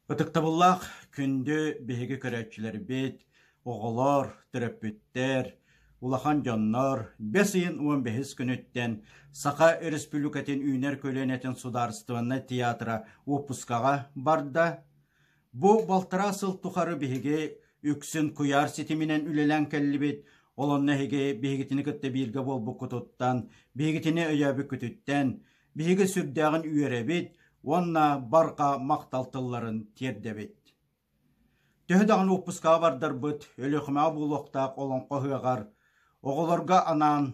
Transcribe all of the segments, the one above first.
Ытыктабыллах күндү биһиги көрәтчилер бит, оголор, төрөппүттер, улахан дьоннор, 5-15 күнүттен Саха Республикатын үйнер көлөнетін сударыстыванна театра опускаға барда. Бу балтара сыл тухары биһиги үксүн куяр ситиминен үлелен келлибит, олонна хиги биһигитини кытта биирге болбу кутуттан, биһигитини өйөбү күтүттен, биһиги сүрдәгін үйеребит, онна барқа мақталтыларын тердебет. Төһдағын оппускаға бардар бұд, өліқіма бұлуқтақ олон қоғығар, оғыларға анан,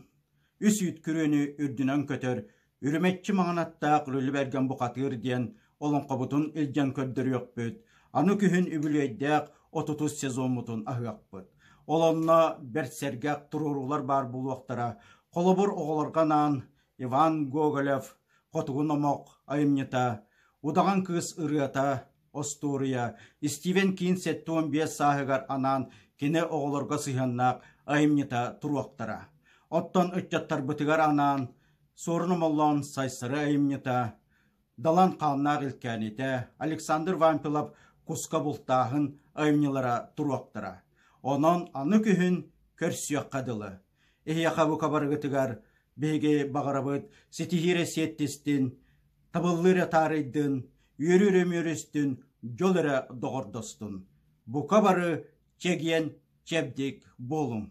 үс үткүріні үрдінен көтөр, үріметчі маңанаттақ рөлі берген бұқатыр ден, олон қобутун үлден көрдір yok бұд, аны күхін үбілейдәк 30 сезон мұтын ағық бұд. Олонна бәртсергәк тұрурулар бар бұлуқтара, қолыбыр оғыларғанан Иван Гоголев, Котугун омок айымнета, удаган кыз ырыата, Остория, Стивен Кинсет 15 сахыгар анан кине оголорга сыйханнак айымнета туруактара. Оттон өтчаттар бытыгар анан, сорнумоллон сайсыры айымнета, далан қалнақ илкәнете, Александр Вампилов куска бултахын айымнелара туруактара. Онон аны күхін көрсүйаққадылы. Эхияқа бұ кабарыгытыгар, Беге бағарабыт, сетихире сеттестін, табыллыра тарыйдын, үйрі-өрі-мөрістін, жолыра доғырдостын. Бұқа бары чеген чебдек болым.